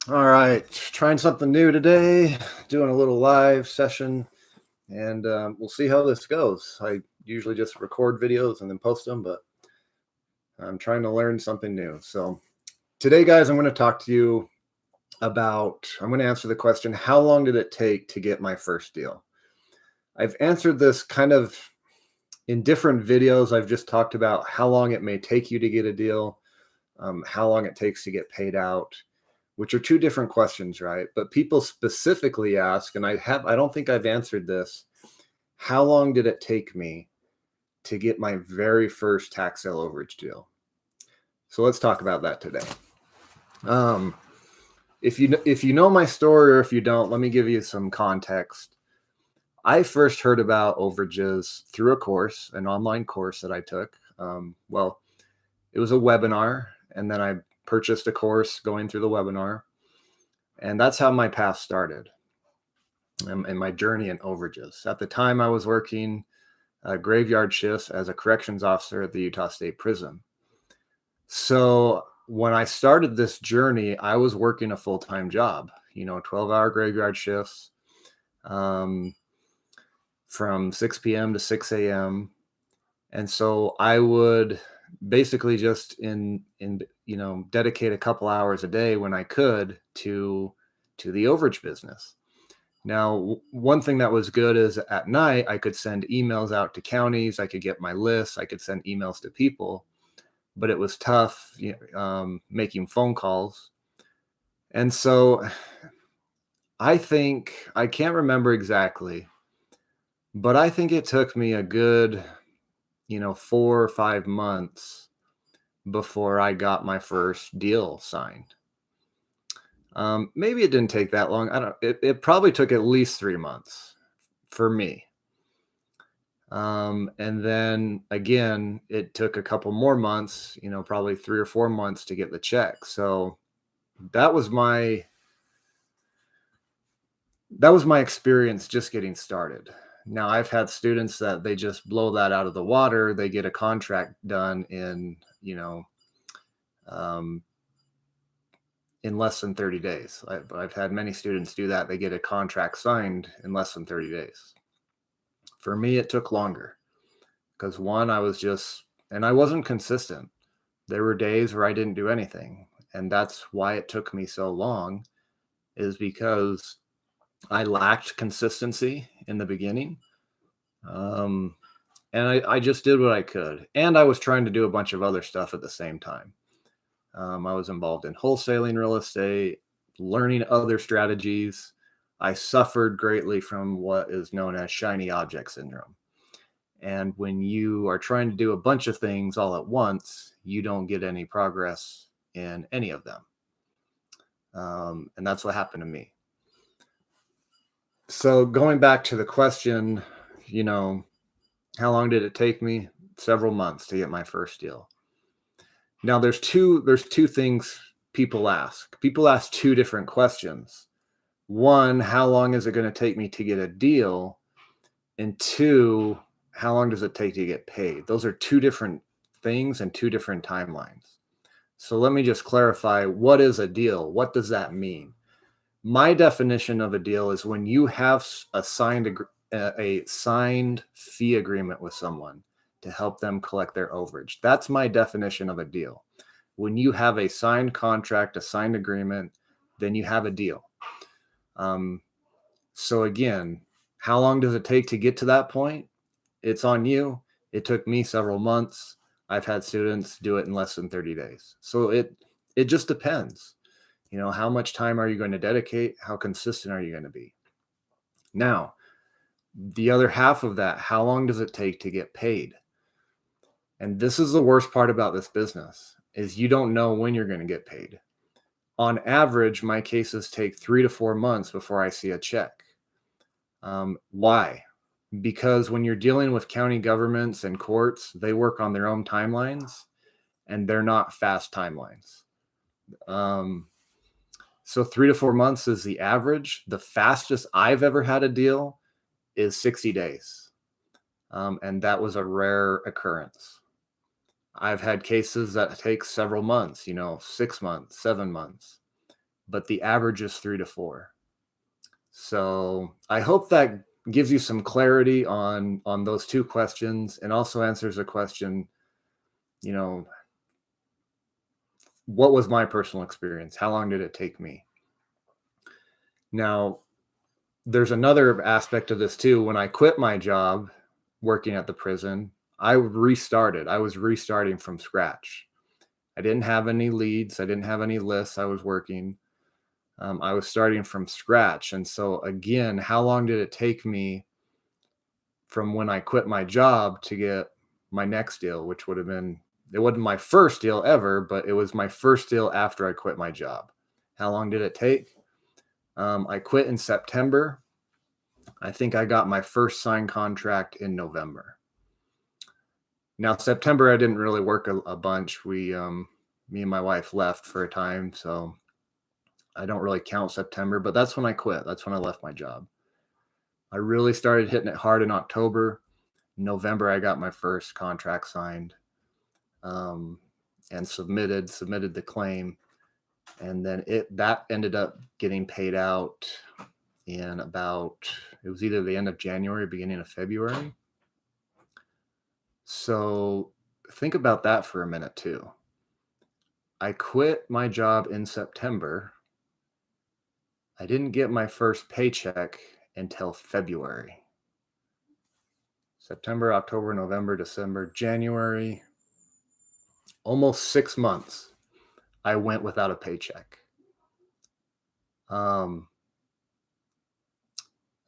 All right, trying something new today, doing a little live session, and we'll see how this goes. I usually just record videos and then post them, but I'm trying to learn something new. So today, guys, I'm going to talk to you I'm going to answer the question, how long did it take to get my first deal? I've answered this kind of in different videos. I've just talked about how long it may take you to get a deal, how long it takes to get paid out, which are two different questions, right? But people specifically ask, and I don't think I've answered this. How long did it take me to get my very first tax sale overage deal? So let's talk about that today. If you know my story, or if you don't, let me give you some context. I first heard about overages through a course, an online course that I took. Well, it was a webinar, and then I purchased a course going through the webinar. And that's how my path started and my journey in overages. At the time, I was working graveyard shifts as a corrections officer at the Utah State Prison. So when I started this journey, I was working a full-time job, 12-hour graveyard shifts from 6 p.m. to 6 a.m. And so I would basically just dedicate a couple hours a day when I could to the overage business. Now, one thing that was good is at night, I could send emails out to counties. I could get my lists. I could send emails to people, but it was tough making phone calls. And so I can't remember exactly, but I think it took me a good, 4 or 5 months before I got my first deal signed. Maybe it didn't take that long. It probably took at least 3 months for me. And then again, it took a couple more months, probably 3 or 4 months to get the check. So that was my experience just getting started. Now I've had students that they just blow that out of the water. They get a contract done in less than 30 days. I've had many students do that. They get a contract signed in less than 30 days. For me, it took longer because I wasn't consistent. There were days where I didn't do anything. And that's why it took me so long, is because I lacked consistency in the beginning. And I just did what I could. And I was trying to do a bunch of other stuff at the same time. I was involved in wholesaling real estate, learning other strategies. I suffered greatly from what is known as shiny object syndrome. And when you are trying to do a bunch of things all at once, you don't get any progress in any of them. And that's what happened to me. So going back to the question, how long did it take me? Several months to get my first deal. Now there's two things people ask. People ask two different questions. One, how long is it going to take me to get a deal? And two, how long does it take to get paid? Those are two different things and two different timelines. So let me just clarify, what is a deal? What does that mean? My definition of a deal is when you have a signed fee agreement with someone to help them collect their overage. That's my definition of a deal. When you have a signed contract, a signed agreement, then you have a deal. So again, how long does it take to get to that point? It's on you. It took me several months. I've had students do it in less than 30 days. So it just depends. How much time are you going to dedicate? How consistent are you going to be? Now, the other half of that, how long does it take to get paid? And this is the worst part about this business, is you don't know when you're going to get paid. On average, my cases take 3 to 4 months before I see a check. Why? Because when you're dealing with county governments and courts, they work on their own timelines, and they're not fast timelines. So 3 to 4 months is the average. The fastest I've ever had a deal is 60 days. And that was a rare occurrence. I've had cases that take several months, 6 months, 7 months. but the average is 3 to 4. So I hope that gives you some clarity on those two questions, and also answers a question, you know, what was my personal experience? How long did it take me? Now, there's another aspect of this too. When I quit my job working at the prison, I restarted. I was restarting from scratch. I didn't have any leads. I didn't have any lists I was working. I was starting from scratch. And so, again, how long did it take me from when I quit my job to get my next deal, which would have been, it wasn't my first deal ever, but it was my first deal after I quit my job. How long did it take? I quit in September. I think I got my first signed contract in November. Now, September, I didn't really work a bunch. Me and my wife left for a time, so I don't really count September, but that's when I quit. That's when I left my job. I really started hitting it hard in October. November, I got my first contract signed, and submitted the claim, and then that ended up getting paid out in it was either the end of January, beginning of February. So think about that for a minute too. I quit my job in September. I didn't get my first paycheck until February. September, October, November, December, January, almost 6 months I went without a paycheck.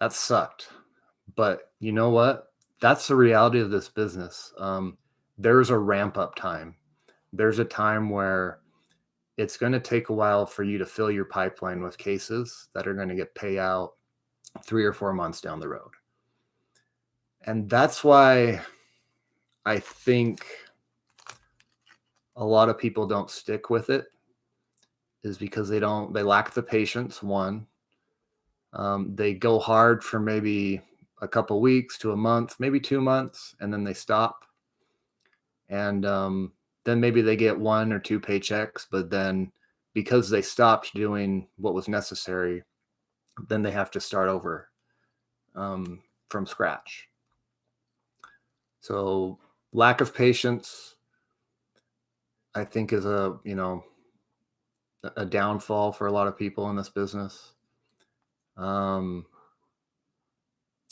That sucked. But you know what? That's the reality of this business. There's a ramp up time. There's a time where it's going to take a while for you to fill your pipeline with cases that are going to get payout 3 or 4 months down the road. And that's why I think a lot of people don't stick with it, is because they lack the patience. One, they go hard for maybe a couple weeks to a month, maybe 2 months, and then they stop. And then maybe they get 1 or 2 paychecks, but then because they stopped doing what was necessary, then they have to start over from scratch. So lack of patience, I think, is a downfall for a lot of people in this business. And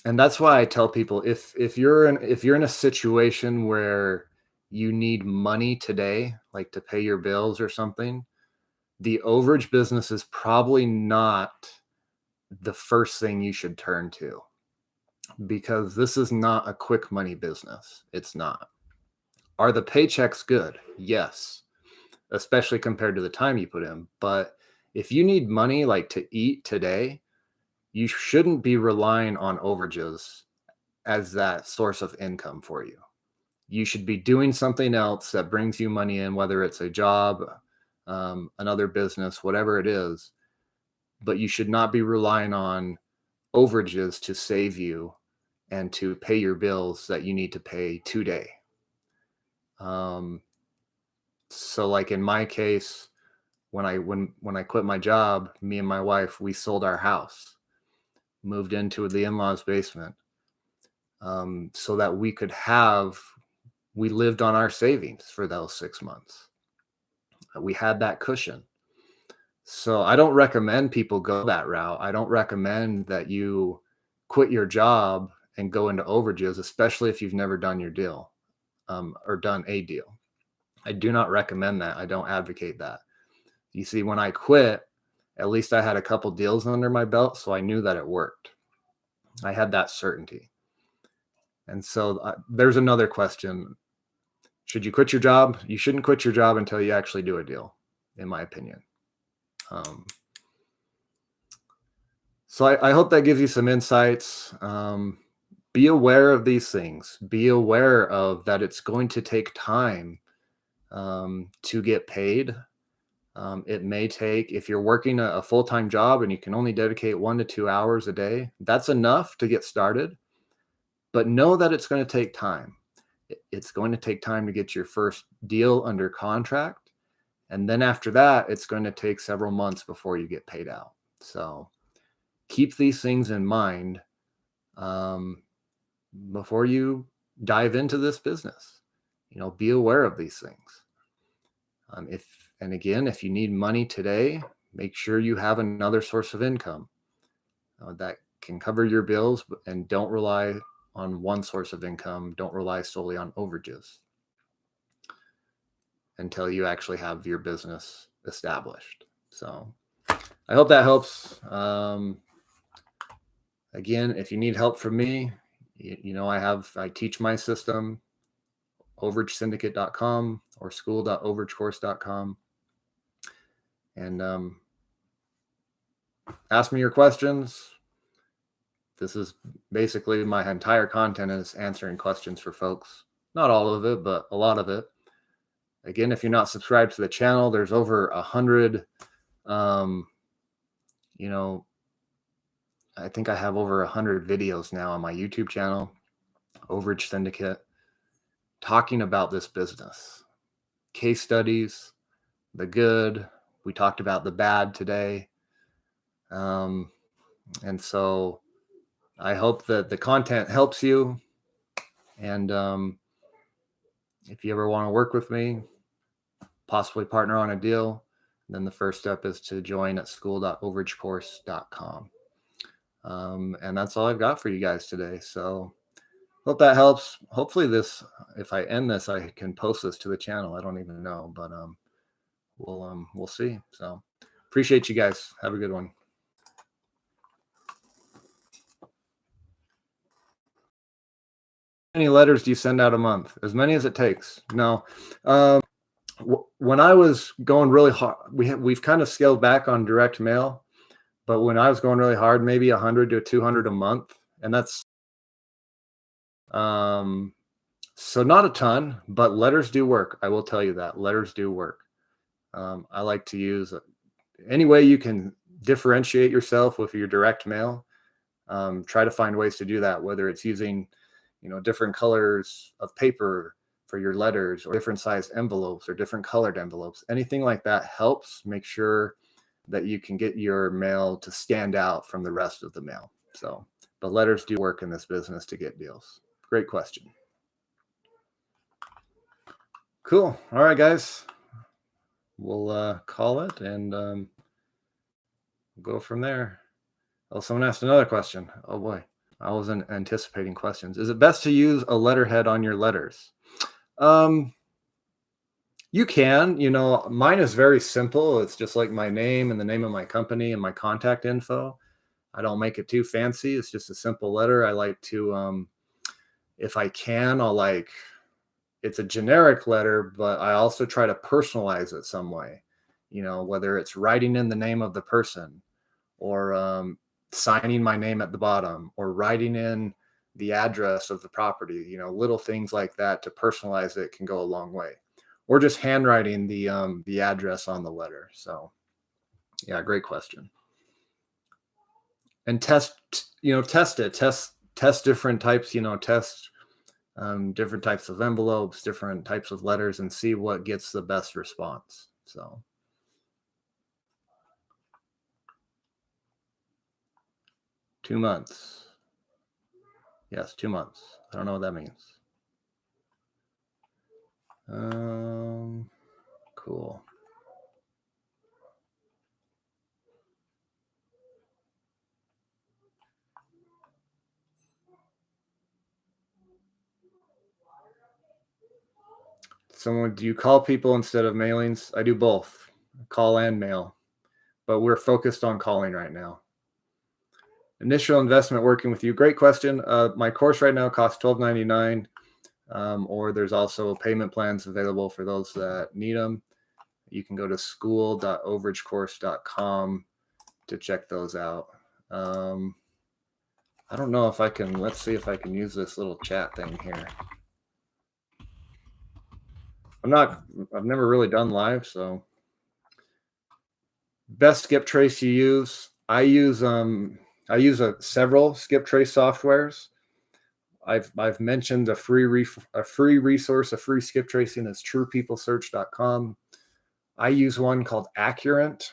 that's why I tell people, if you're in a situation where you need money today, like to pay your bills or something, the overage business is probably not the first thing you should turn to, because this is not a quick money business. It's not. Are the paychecks good? Yes, especially compared to the time you put in. But if you need money like to eat today, you shouldn't be relying on overages as that source of income for you. You should be doing something else that brings you money in, whether it's a job, another business, whatever it is. But you should not be relying on overages to save you and to pay your bills that you need to pay today. So like in my case, when I quit my job, me and my wife, we sold our house, moved into the in-laws basement, so that we lived on our savings for those 6 months. We had that cushion. So I don't recommend people go that route. I don't recommend that you quit your job and go into overages, especially if you've never done your deal, or done a deal. I do not recommend that. I don't advocate that. You see, when I quit, at least I had a couple deals under my belt, so I knew that it worked. I had that certainty. And so there's another question. Should you quit your job? You shouldn't quit your job until you actually do a deal, in my opinion. So I hope that gives you some insights. Be aware of these things. Be aware of that it's going to take time to get paid. It may take, if you're working a full-time job and you can only dedicate 1 to 2 hours a day, that's enough to get started. But know that it's going to take time. It's going to take time to get your first deal under contract. And then after that, it's going to take several months before you get paid out. So keep these things in mind before you dive into this business. Be aware of these things. If you need money today, make sure you have another source of income that can cover your bills, and don't rely on one source of income. Don't rely solely on overages until you actually have your business established. So I hope that helps. Again, if you need help from me, I teach my system, overagesyndicate.com or school.overagecourse.com. And ask me your questions. This is basically my entire content is answering questions for folks. Not all of it, but a lot of it. Again, if you're not subscribed to the channel, there's over 100, I think I have over 100 videos now on my YouTube channel, Overage Syndicate, talking about this business. Case studies, the good. We talked about the bad today. And so I hope that the content helps you. And if you ever want to work with me, possibly partner on a deal, then the first step is to join at school.overagecourse.com. And that's all I've got for you guys today. So hope that helps. Hopefully if I end this, I can post this to the channel. I don't even know, but we'll see. So appreciate you guys. Have a good one. How many letters do you send out a month? As many as it takes. No. When I was going really hard, we've kind of scaled back on direct mail, but when I was going really hard, maybe 100 to 200 a month, and that's so not a ton, but letters do work. I will tell you that letters do work. I like to use any way you can differentiate yourself with your direct mail. Try to find ways to do that, whether it's using different colors of paper for your letters, or different sized envelopes, or different colored envelopes. Anything like that helps make sure that you can get your mail to stand out from the rest of the mail. So, but letters do work in this business to get deals. Great question. Cool. All right, guys. We'll call it and go from there. Oh, someone asked another question. Oh boy, I wasn't anticipating questions. Is it best to use a letterhead on your letters? You can, mine is very simple. It's just like my name and the name of my company and my contact info. I don't make it too fancy. It's just a simple letter. I like to, if I can, it's a generic letter, but I also try to personalize it some way, whether it's writing in the name of the person, or signing my name at the bottom, or writing in the address of the property. Little things like that to personalize it can go a long way. Or just handwriting the address on the letter. So yeah, great question. And test it. Test different types, test different types of envelopes, different types of letters, and see what gets the best response. So 2 months. Yes, 2 months. I don't know what that means. Cool. Someone, do you call people instead of mailings? I do both, call and mail, but we're focused on calling right now. Initial investment working with you. Great question. My course right now costs $12.99, or there's also payment plans available for those that need them. You can go to school.overagecourse.com to check those out. I don't know if I can, let's see if I can use this little chat thing here. I've never really done live, so. Best skip trace you use. I use several skip trace softwares. I've mentioned a free resource, a free skip tracing is truepeoplesearch.com. I use one called Accurant.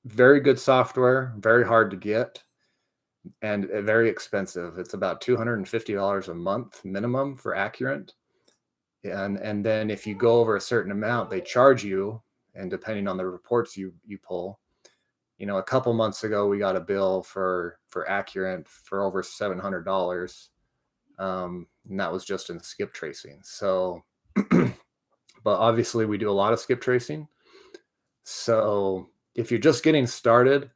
Very good software, very hard to get, and very expensive. It's about $250 a month minimum for Accurant. And then if you go over a certain amount, they charge you, and depending on the reports you pull, a couple months ago we got a bill for Accurant for over $700, and that was just in skip tracing. So, but obviously we do a lot of skip tracing. So if you're just getting started,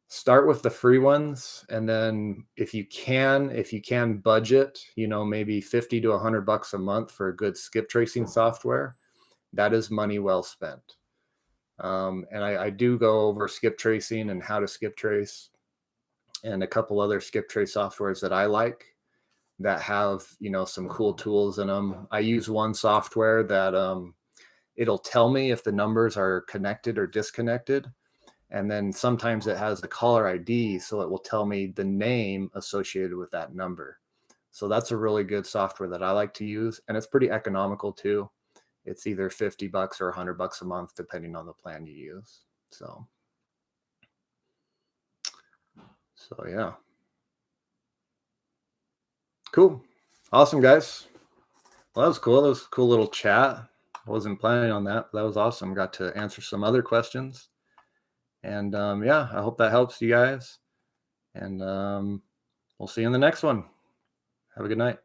start with the free ones, and then if you can budget, maybe 50 to $100 a month for a good skip tracing software, that is money well spent. And I do go over skip tracing and how to skip trace, and a couple other skip trace softwares that I like that have some cool tools in them. I use one software that it'll tell me if the numbers are connected or disconnected. And then sometimes it has the caller ID, so it will tell me the name associated with that number. So that's a really good software that I like to use, and it's pretty economical too. It's either $50 or $100 a month, depending on the plan you use. So yeah, cool, awesome, guys. Well, that was cool. That was a cool little chat. I wasn't planning on that, but that was awesome. Got to answer some other questions. And yeah, I hope that helps you guys. And we'll see you in the next one. Have a good night.